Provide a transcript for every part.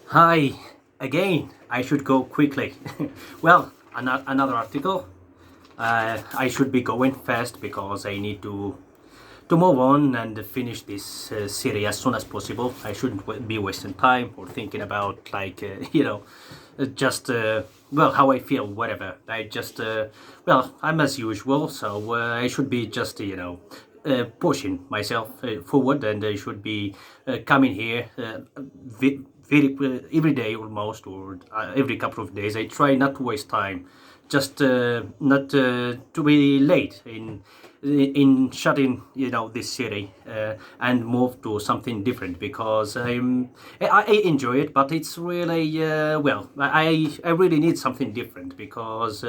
Hi, again. I should go quickly. Well, another article. I should be going fast because I need to move on and finish this series as soon as possible. I shouldn't be wasting time or thinking about just well how I feel, whatever. I'm as usual, so I should be just pushing myself forward, and I should be coming here very every day almost, or every couple of days. I try not to waste time, just not to be late in shutting this city and move to something different because I enjoy it, but it's really I really need something different because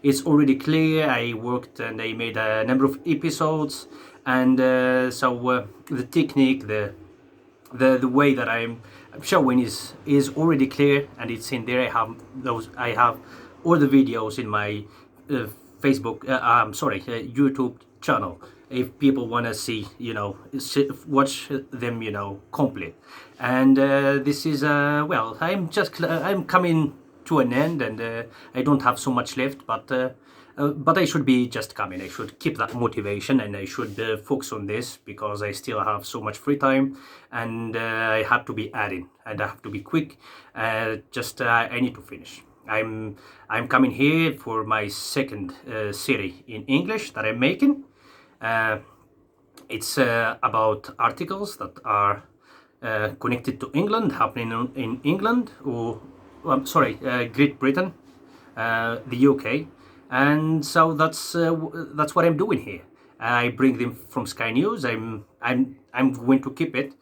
it's already clear. I worked and I made a number of episodes, and the technique, the way that I'm showing is already clear, and it's in there. I have all the videos in my Facebook. I'm sorry, YouTube channel. If people want to see, watch them, complete. And this is I'm coming to an end, and I don't have so much left, but I should be just coming. I should keep that motivation, and I should focus on this because I still have so much free time, and I have to be adding, and I have to be quick. I need to finish. I'm coming here for my second series in English that I'm making. Uh, it's about articles that are connected to England, happening in England, or Great Britain, the UK, and so that's what I'm doing here. I bring them from Sky News. I'm going to keep it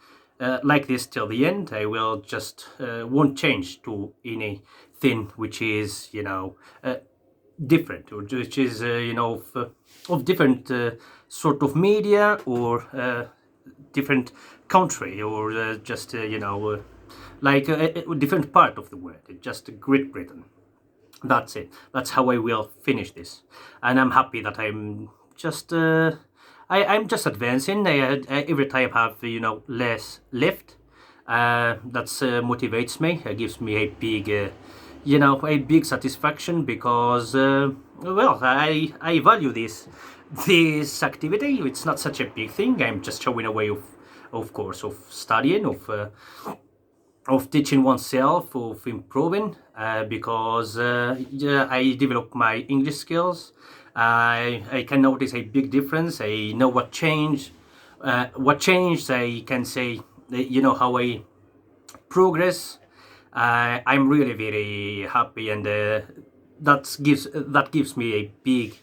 like this till the end. I will just won't change to anything which is different, or which is of different sort of media, or different country, or just like a different part of the world, just Great Britain. That's it. That's how I will finish this, and I'm happy that I'm just advancing. Every time I have less left. That motivates me. It gives me a big a big satisfaction because I value this activity. It's not such a big thing. I'm just showing a way of course, of studying, of teaching oneself, of improving, because I develop my English skills. I can notice a big difference. I know what changed. What changed, I can say, how I progress. I'm really very happy, and that gives me a big,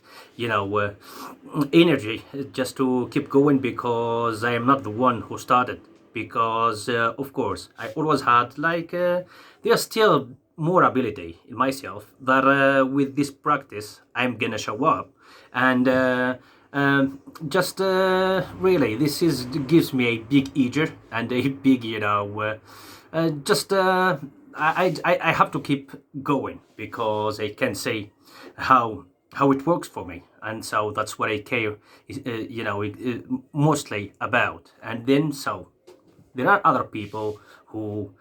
energy just to keep going, because I am not the one who started. Because of course I always had there's still more ability in myself that with this practice I'm gonna show up, and just really this is gives me a big eager and a big just I have to keep going because I can say how it works for me, and so that's what I care mostly about. And then so there are other people who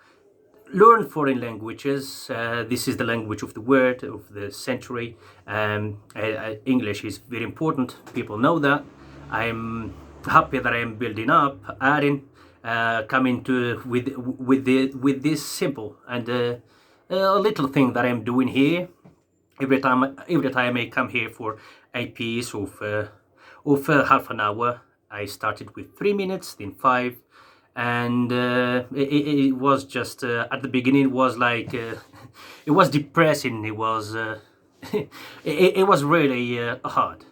learn foreign languages. This is the language of the world, of the century. English is very important. People know that. I'm happy that I am building up, adding, coming to with this simple and a little thing that I'm doing here. Every time I come here for a piece of half an hour. I started with 3 minutes, then five, and it was just at the beginning. It was like it was depressing. It was it was really hard.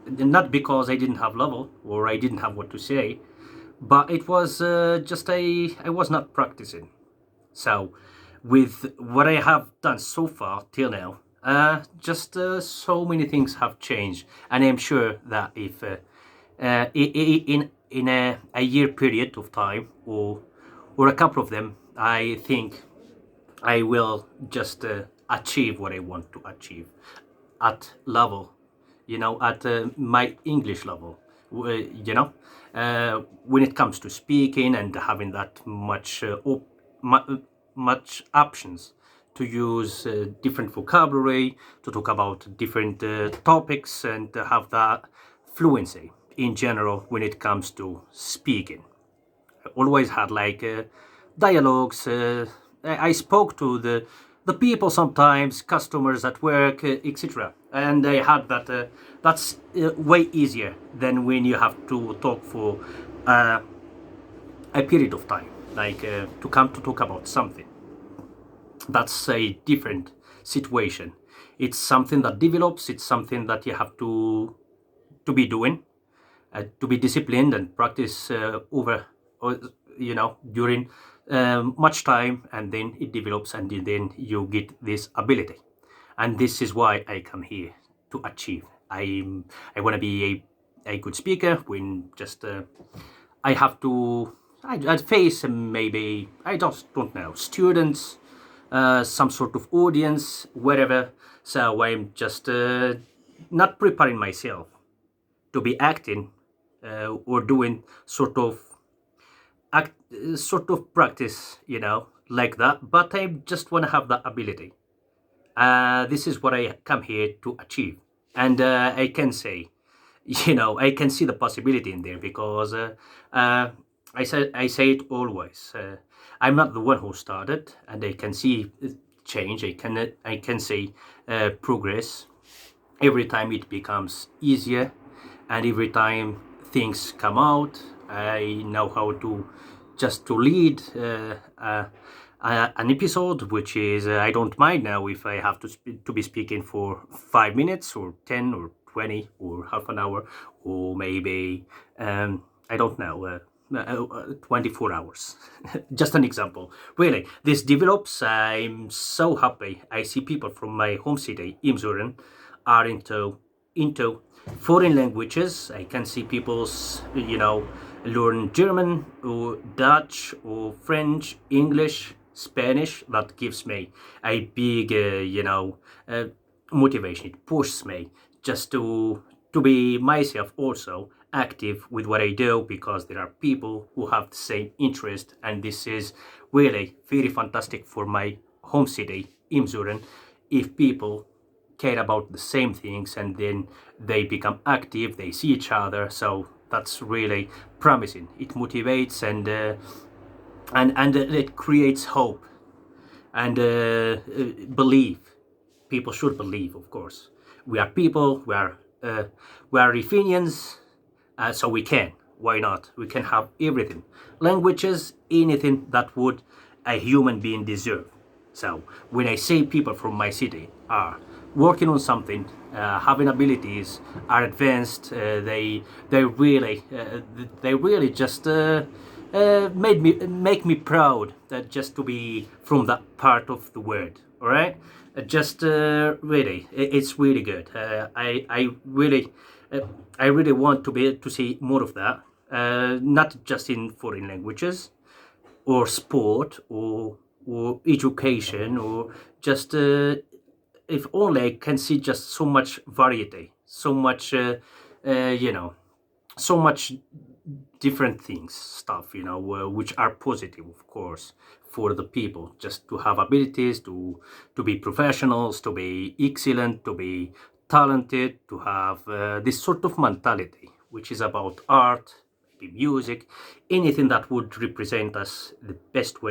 Not because I didn't have level or I didn't have what to say, but it was just I was not practicing. So, with what I have done so far till now, just so many things have changed, and I'm sure that if in a year period of time, or a couple of them, I think I will just achieve what I want to achieve at level, at my English level, when it comes to speaking and having that much much options to use different vocabulary, to talk about different topics, and to have that fluency in general when it comes to speaking. I always had like dialogues. I spoke to the people sometimes, customers at work, etc. And I had that. That's way easier than when you have to talk for uh, a period of time, like to come to talk about something. That's a different situation. It's something that develops. It's something that you have to be doing, to be disciplined and practice over, during much time, and then it develops, and then you get this ability. And this is why I come here to achieve. I want to be a good speaker when just I have to. I'd face maybe I just don't know students, some sort of audience, whatever. So I'm just not preparing myself to be acting or doing sort of practice, like that. But I just want to have that ability. This is what I come here to achieve, and I can say, I can see the possibility in there because I say it always. I'm not the one who started, and I can see change. I can see progress every time it becomes easier, and every time things come out. I know how to just to lead an episode, which is I don't mind now if I have to be speaking for 5 minutes or 10 or 20 or half an hour, or maybe I don't know. 24 hours. Just an example. Really, this develops. I'm so happy. I see people from my home city, Imzuren, are into foreign languages. I can see people's, learn German or Dutch or French, English, Spanish. That gives me a big, motivation. It pushes me just to be myself also active with what I do, because there are people who have the same interest, and this is really very fantastic for my home city, Imzuren, if people care about the same things and then they become active, they see each other. So that's really promising. It motivates and it creates hope and belief. People should believe, of course. We are people. We are Ruthenians, so we can. Why not? We can have everything. Languages, anything that would a human being deserve. So when I say people from my city are working on something, having abilities, are advanced, they really just make me proud that just to be from that part of the world. All right, just really, it's really good. I really want to see more of that, not just in foreign languages or sport or education, or just if only I can see just so much variety, so much you know so much different things, stuff, which are positive, of course, for the people, just to have abilities, to be professionals, to be excellent, to be talented, to have this sort of mentality, which is about art, maybe music, anything that would represent us the best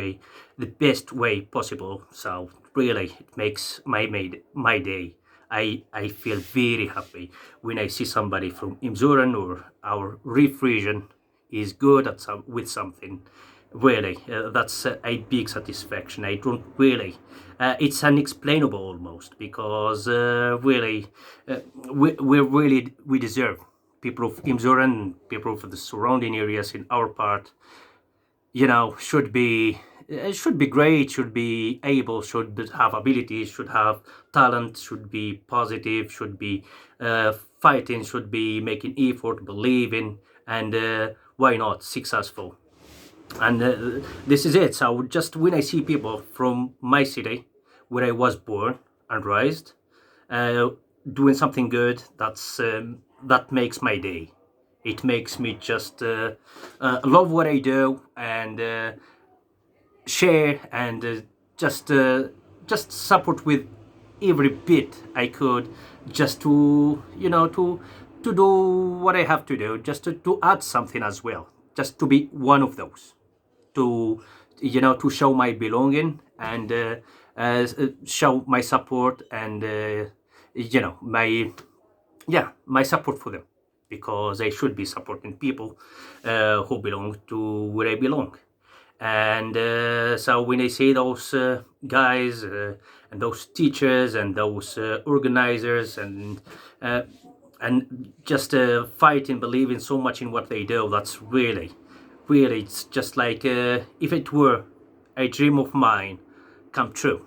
way possible. So really, it makes my day. I feel very happy when I see somebody from Imzuren or our Reef region is good at with something. Really, that's a big satisfaction. I don't really. It's unexplainable almost, because really, we deserve, people of Imzuren, people of the surrounding areas in our part, should be great, should be able, should have abilities, should have talent, should be positive, should be fighting, should be making effort, believing, and why not successful. And this is it. So just when I see people from my city, where I was born and raised, uh, doing something good, that makes my day. It makes me just love what I do, and share and just just support with every bit I could, just to to do what I have to do, just to add something as well, just to be one of those, to to show my belonging, and show my support, and my, yeah, my support for them, because I should be supporting people who belong to where I belong. And so when I see those guys, and those teachers, and those organizers, uh, and just fighting, believing so much in what they do, that's really, really, it's just like if it were a dream of mine come true.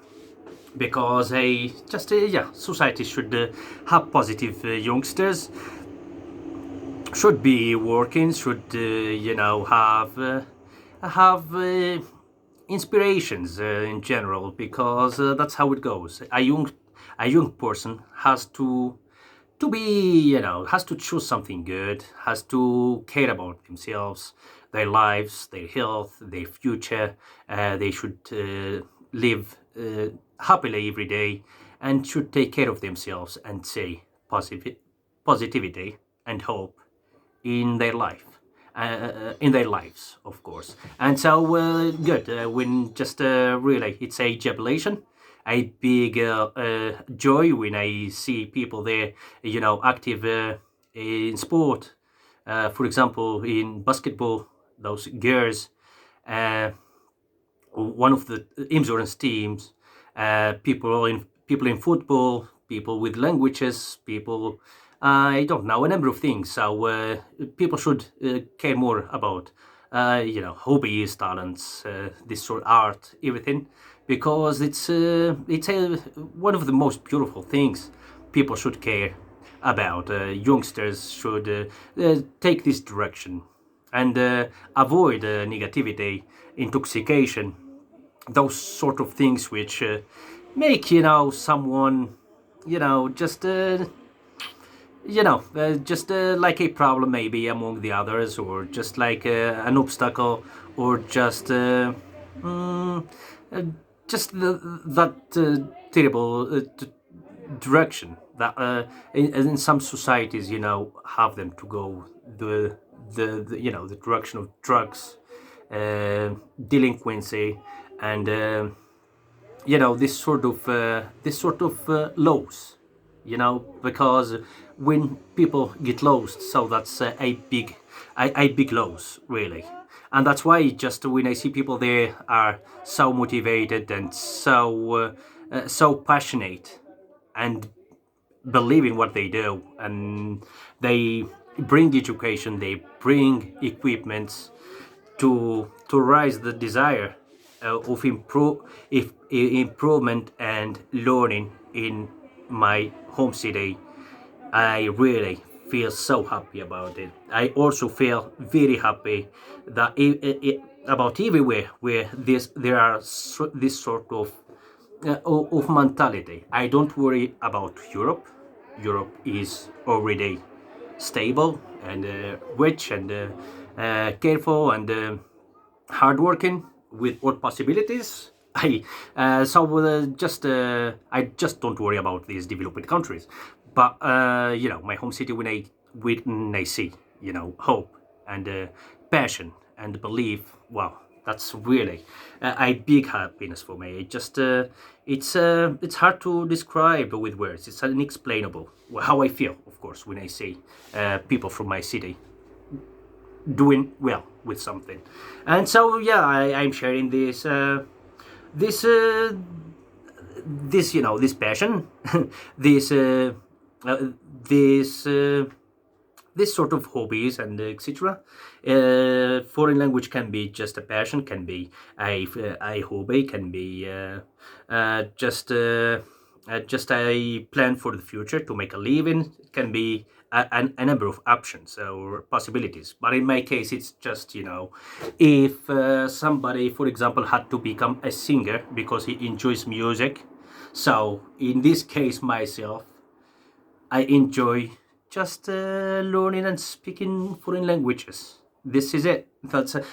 Because yeah, society should have positive youngsters, should be working, should have inspirations in general, because that's how it goes. A young person has to be, has to choose something good, has to care about themselves, their lives, their health, their future. They should live happily every day, and should take care of themselves, and say positivity and hope in their life, in their lives, of course. And so good, when just really, it's a jubilation, a big joy when I see people there, active in sport. For example, in basketball, those girls, uh, one of the insurance teams, people in football, people with languages, people, I don't know, a number of things. So people should care more about hobbies, talents, this sort of art, everything, because it's one of the most beautiful things people should care about. Youngsters should take this direction, and avoid negativity, intoxication, those sort of things which make someone, just just like a problem maybe among the others, or just like an obstacle, or just mm, uh, just that terrible direction that in some societies, have them to go, the direction of drugs, uh, delinquency, and this sort of laws, because when people get lost, so that's a big loss, really. And that's why, just when I see people there are so motivated, and so passionate, and believe in what they do, and they bring education, they bring equipments to raise the desire improvement and learning in my home city. I really feel so happy about it. I also feel very happy that about everywhere where there are this sort of mentality. I don't worry about Europe. Europe is already stable, and rich, and careful, and hardworking, with all possibilities. I just don't worry about these developing countries, but my home city, when I see hope, and passion, and belief. Wow, that's really a big happiness for me. It's hard to describe with words. It's unexplainable how I feel, of course, when I see people from my city doing well with something. And so, yeah, I'm sharing this this passion, this uh, this this sort of hobbies, and etc. Foreign language can be just a passion, can be a hobby, can be just a plan for the future to make a living. It can be a number of options or possibilities. But in my case, it's just, if somebody, for example, had to become a singer because he enjoys music. So in this case, myself, I enjoy just learning and speaking foreign languages. This is it.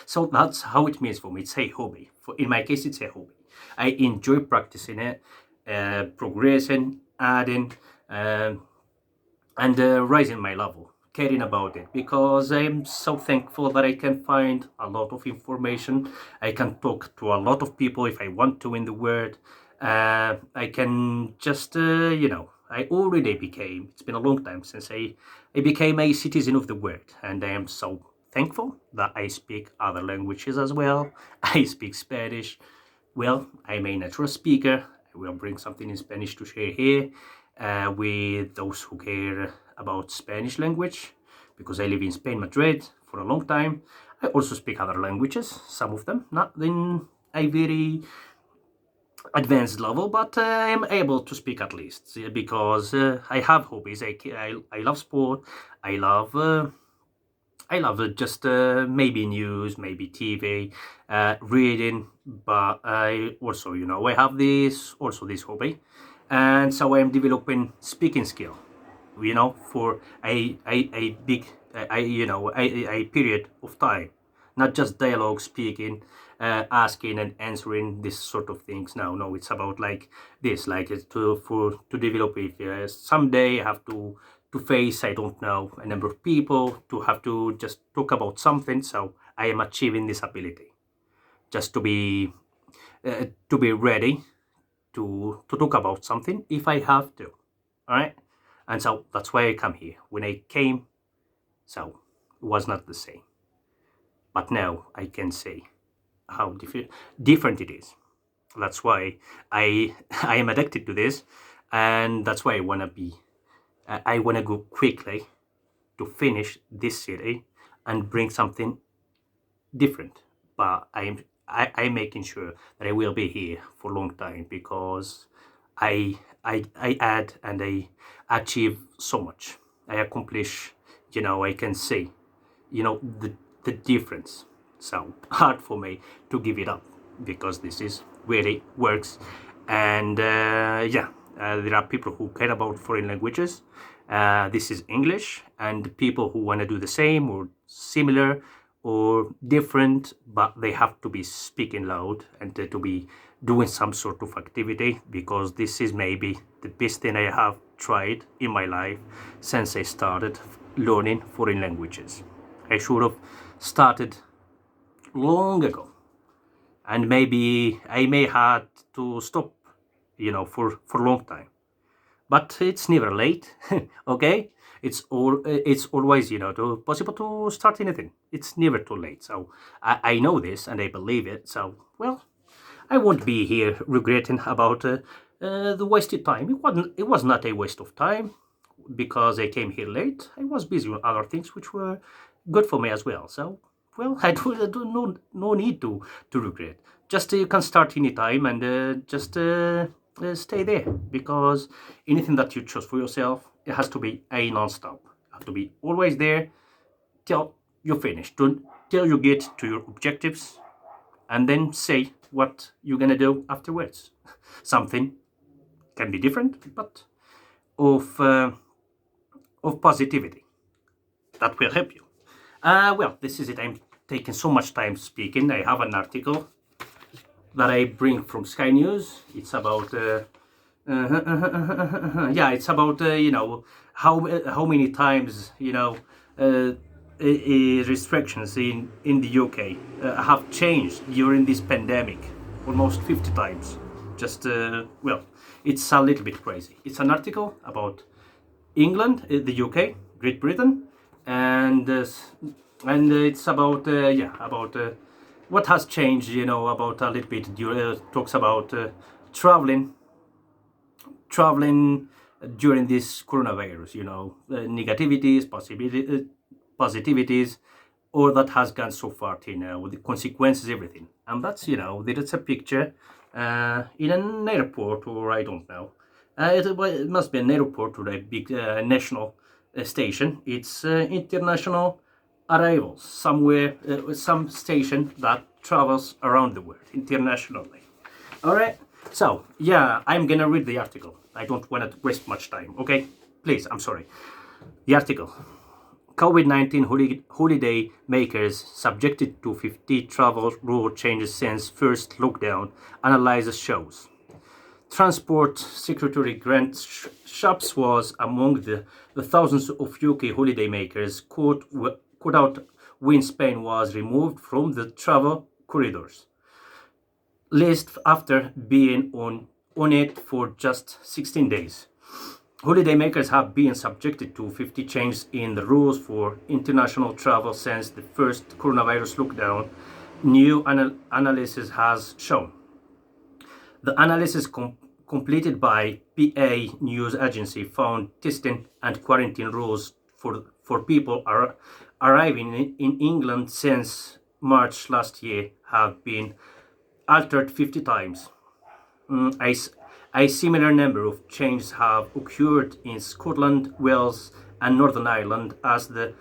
So that's how it means for me. It's a hobby. In my case, it's a hobby. I enjoy practicing it, progressing, adding, um and raising my level, caring about it, because I'm so thankful that I can find a lot of information. I can talk to a lot of people if I want to in the world. I can just, I already became, it's been a long time since I became a citizen of the world, and I am so thankful that I speak other languages as well. I speak Spanish. Well, I'm a natural speaker. I will bring something in Spanish to share here with those who care about Spanish language, because I live in Spain, Madrid, for a long time. I also speak other languages, some of them, not in a very advanced level, but I'm able to speak at least because I have hobbies. I love sport. I love just maybe news, maybe TV, reading, but I also, I have this hobby, and so I'm developing speaking skill, for a big, a period of time, not just dialogue speaking, asking and answering this sort of things. No, it's about like this, like it's to develop it. Someday I have to face, I don't know, a number of people, to have to just talk about something. So I am achieving this ability just to be ready to talk about something if I have to. All right, and so that's why I come here. When I came, so it was not the same, but now I can say how different it is. That's why I I am addicted to this, and that's why I want to go quickly to finish this city and bring something different. But I'm making sure that I will be here for a long time, because I add and I achieve so much. I accomplish, I can see, the difference. So hard for me to give it up, because this is really works. And there are people who care about foreign languages. This is English, and people who want to do the same or similar or different, but they have to be speaking loud and to be doing some sort of activity, because this is maybe the best thing I have tried in my life since I started learning foreign languages. I should have started long ago, and maybe I may had to stop, for a long time. But it's never late, okay? It's always, possible to start anything. It's never too late. So I know this and I believe it. So, well, I won't be here regretting about the wasted time. It was not a waste of time, because I came here late. I was busy with other things which were good for me as well. So, well, I do no need to regret. Just you can start anytime, and just stay there, because anything that you choose for yourself, it has to be a non-stop. You have to be always there till you finish, till you get to your objectives, and then say what you're gonna do afterwards. Something can be different, but of positivity that will help you. Well, this is it. I'm taking so much time speaking. I have an article that I bring from Sky News. It's about it's about how many times restrictions in the UK have changed during this pandemic, almost 50 times. Just it's a little bit crazy. It's an article about England, the UK, Great Britain, and it's about what has changed. About a little bit. Talks about traveling during this coronavirus. Negativities, positivities, all that has gone so far with the consequences, everything. And that's there's a picture in an airport, or I don't know. It must be an airport or a big national station. It's international arrivals, somewhere, some station that travels around the world internationally. All right. So yeah, I'm gonna read the article. I don't want to waste much time. Okay, please. I'm sorry. The article. COVID-19 holiday makers subjected to 50 travel rule changes since first lockdown, analysis shows. Transport Secretary Grant Shapps was among the thousands of UK holidaymakers caught out when Spain was removed from the travel corridors list after being on it for just 16 days. Holidaymakers have been subjected to 50 changes in the rules for international travel since the first coronavirus lockdown, new analysis has shown. The analysis completed by PA news agency found testing and quarantine rules for people arriving in England since March last year have been altered 50 times. A similar number of changes have occurred in Scotland, Wales, and Northern Ireland, as the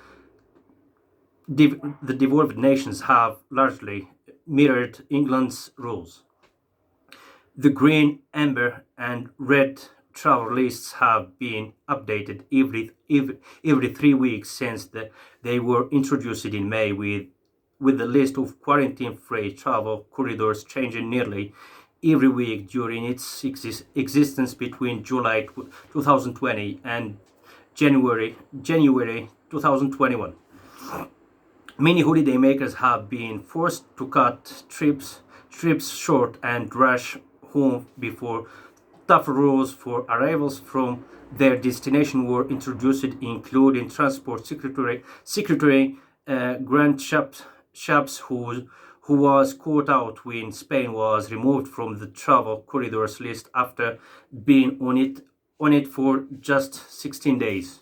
devolved nations have largely mirrored England's rules. The green, amber, and red travel lists have been updated every 3 weeks since they were introduced in May, with the list of quarantine-free travel corridors changing nearly every week during its existence between July 2020 and January 2021. Many holidaymakers have been forced to cut trips short and rush home before tougher rules for arrivals from their destination were introduced, including Transport Secretary Grant Shapps, who was caught out when Spain was removed from the travel corridors list after being on it for just 16 days.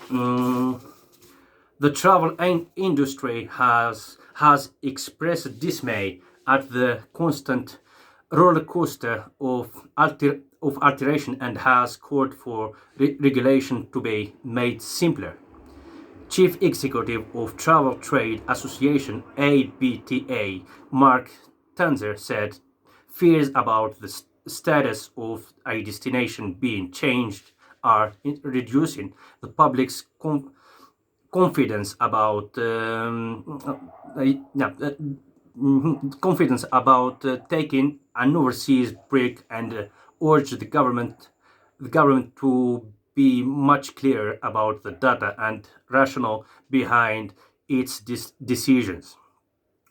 The travel industry has expressed dismay at the constant roller coaster of alteration and has called for regulation to be made simpler. Chief Executive of Travel Trade Association ABTA, Mark Tanzer, said fears about the status of a destination being changed are reducing the public's confidence about taking an overseas break, and urged the government to be much clearer about the data and rationale behind its decisions.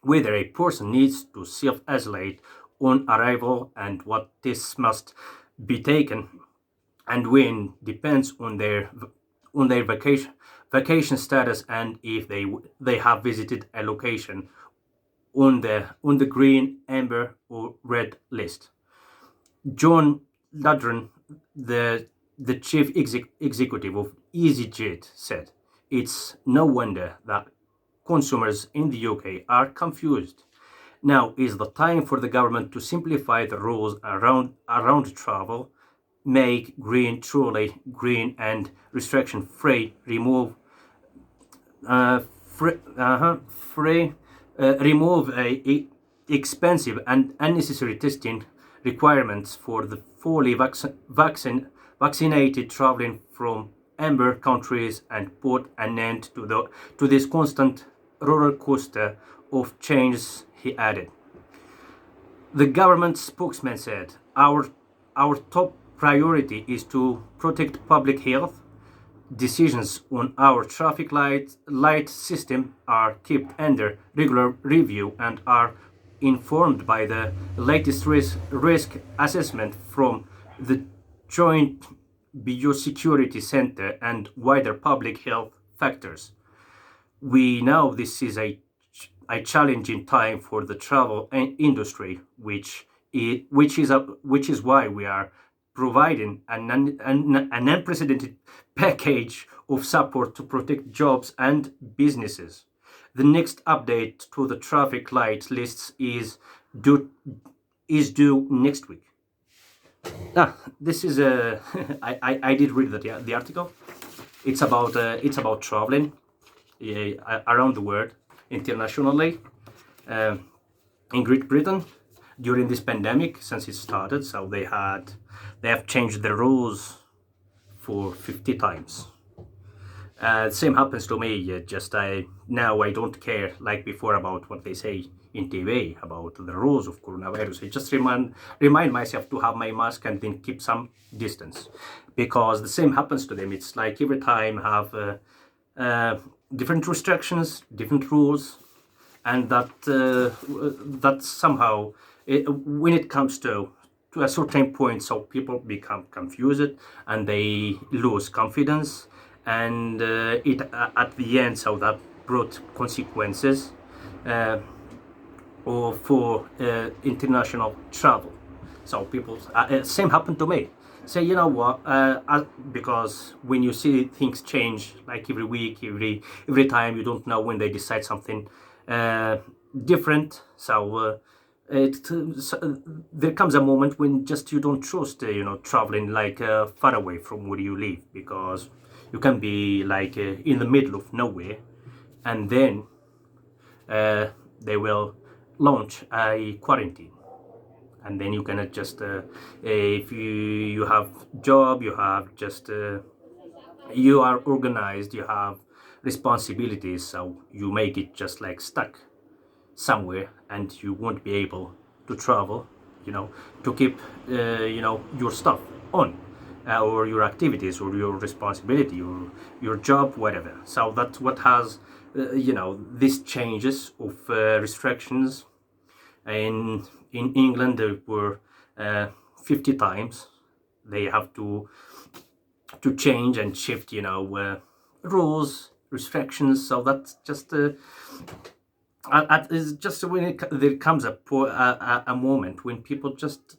Whether a person needs to self-isolate on arrival and what tests must be taken and when depends on their vacation status and if they have visited a location on the green, amber, or red list. John Ludren, the chief executive of EasyJet, said, "It's no wonder that consumers in the UK are confused. Now is the time for the government to simplify the rules around travel, make green truly green and restriction free, remove expensive and unnecessary testing requirements for the fully vaccinated traveling from amber countries, and put an end to this constant roller coaster of changes," he added. The government spokesman said, Our top priority is to protect public health. Decisions on our traffic light system are kept under regular review and are informed by the latest risk assessment from the Joint Biosecurity Center and wider public health factors. We know this is a challenging time for the travel industry, which is why we are providing an unprecedented package of support to protect jobs and businesses. The next update to the traffic light lists is due next week. This is a I did read the article. It's about traveling around the world internationally in Great Britain during this pandemic since it started. So they have changed the rules for 50 times, Same happens to me. Just I now I don't care like before about what they say in TV about the rules of coronavirus. I just remind myself to have my mask and then keep some distance, because the same happens to them. It's like every time have uh, different restrictions, different rules, and that somehow when it comes to a certain point, so people become confused and they lose confidence, and it at the end, so that brought consequences uh, or for international travel. So people, same happened to me. Say, you know what? Because when you see things change, like every week, every time, you don't know when they decide something uh, different. There comes a moment when just you don't trust, traveling like far away from where you live, because you can be like in the middle of nowhere, and then uh, they will launch a quarantine, and then you cannot just if you have job, you have just you are organized, you have responsibilities, so you make it just like stuck somewhere, and you won't be able to travel, you know, to keep your stuff on, or your activities, or your responsibility, or your job, whatever. So that's what has these changes of restrictions. In England, there were 50 times they have to change and shift, rules, restrictions. So that's just it's just when there comes a moment when people just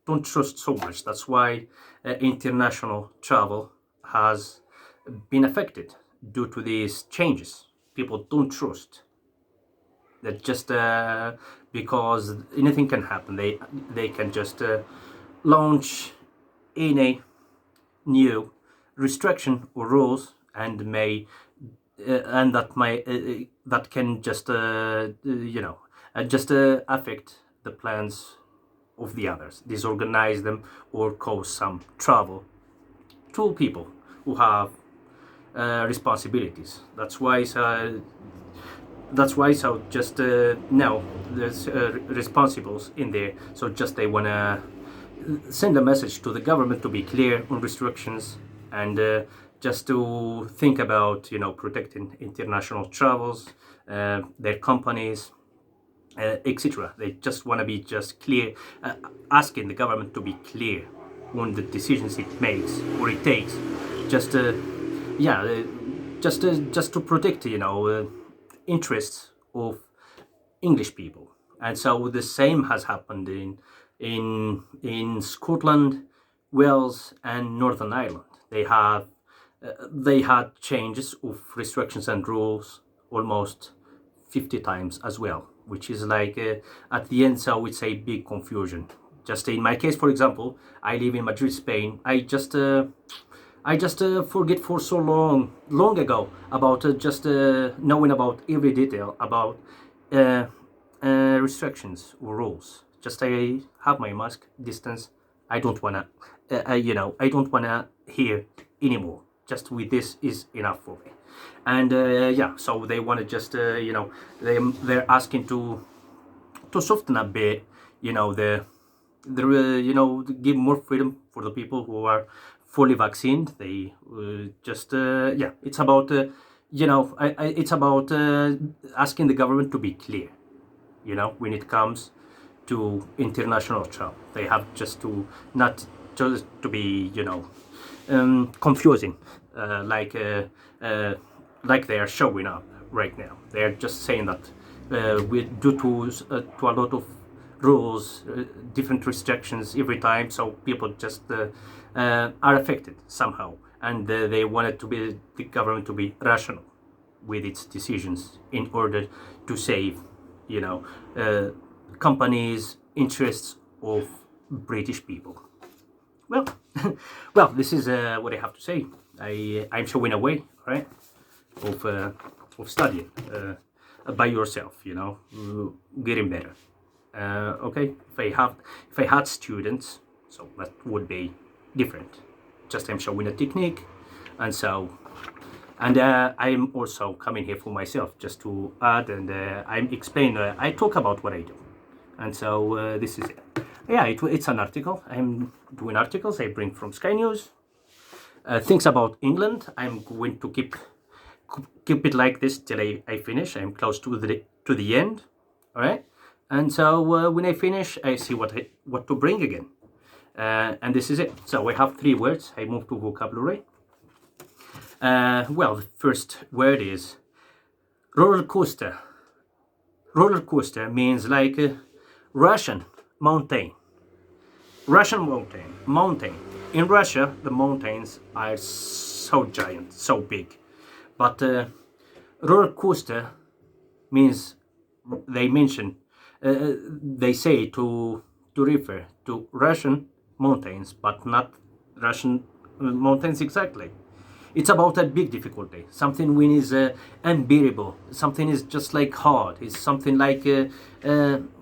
don't trust so much. That's why international travel has been affected due to these changes. People don't trust that, just because anything can happen. They can just launch any new restriction or rules, and may and that can just affect the plans of the others, disorganize them, or cause some trouble to people who have responsibilities. That's why just now there's responsibles in there, so just they want to send a message to the government to be clear on restrictions, and just to think about protecting international travels, their companies, etc. They just want to be just clear, asking the government to be clear on the decisions it makes or it takes, just yeah uh, just to protect interests of English people. And so the same has happened in Scotland, Wales, and Northern Ireland. They had changes of restrictions and rules almost 50 times as well, which is like at the end, so it's a big confusion. Just in my case, for example, I live in Madrid, Spain. I just forget for so long ago about just knowing about every detail about uh, restrictions or rules. Just I have my mask, distance. I don't wanna, I don't wanna hear anymore. Just with this is enough for me. And yeah, so they wanna just, they're asking to soften a bit, give more freedom for the people who are fully vaccinated. They just yeah, it's about it's about asking the government to be clear, when it comes to international travel. They have just to not just to be confusing, like they are showing up right now. They are just saying that due to a lot of rules, different restrictions every time, so people just are affected somehow, and they wanted to be the government to be rational with its decisions in order to save, companies' interests of British people. Well, well, this is what I have to say. I'm showing a way, right, of studying by yourself, getting better. Okay, if I had students, so that would be different. Just I'm showing a technique, and so And I'm also coming here for myself just to add, and I'm explain. I talk about what I do, and so this is it. Yeah, it's an article. I'm doing articles I bring from Sky News. Things about England. I'm going to keep it like this till I finish. I'm close to the end. All right, and so when I finish, I see what to bring again. And this is it. So we have 3 words. I move to vocabulary. Well, the first word is roller coaster. Roller coaster means like Russian mountain. Russian mountain. In Russia, the mountains are so giant, so big. But roller coaster means they mention, they say to refer to Russian mountains, but not Russian mountains exactly. It's about a big difficulty. Something when is unbearable. Something is just like hard. It's something like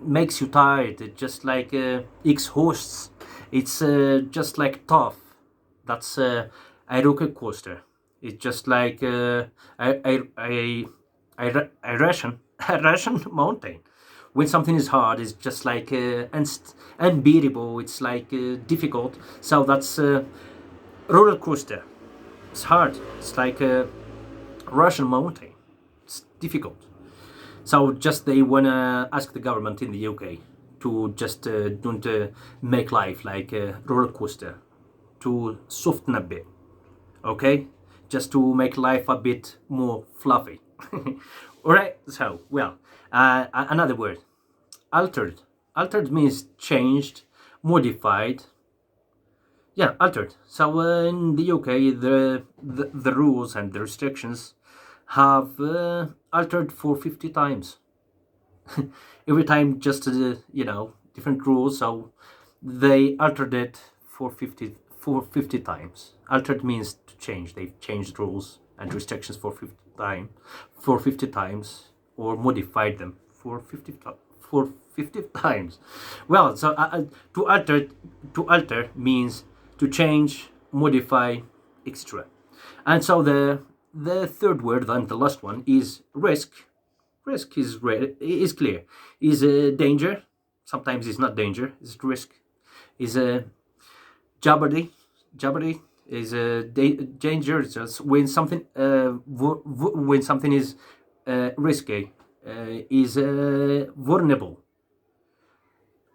makes you tired. It just like exhausts. It's just like tough. That's a roller coaster. It's just like a Russian a Russian mountain. When something is hard, it's just like unbearable. It's like difficult. So that's roller coaster. It's hard. It's like a Russian mountain. It's difficult. So just they wanna ask the government in the UK to just don't make life like a roller coaster, to soften a bit, okay? Just to make life a bit more fluffy. All right. So well, another word, altered. Altered means changed, modified. Yeah, altered. So in the UK, the rules and the restrictions have altered for 50 times. Every time, just different rules. So they altered it for 50 times. Altered means to change. They've changed rules and restrictions for 50 times, or modified them for 50 times. Well, so to alter means to change, modify, etc. And so the third word, and the last one, is risk. Risk is clear. Is a danger. Sometimes it's not danger. It's risk. Is a jeopardy. Jeopardy is a danger. It's just when something when something is risky. Is vulnerable.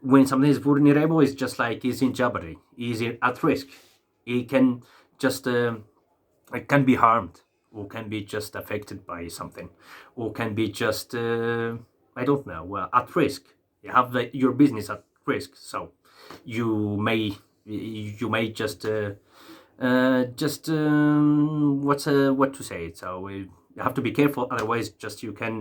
When something is vulnerable, it's just like is in jeopardy, is at risk. It can just it can be harmed, or can be just affected by something, or can be just I don't know, at risk. You have your business at risk, so you may just what to say. So you have to be careful, otherwise just you can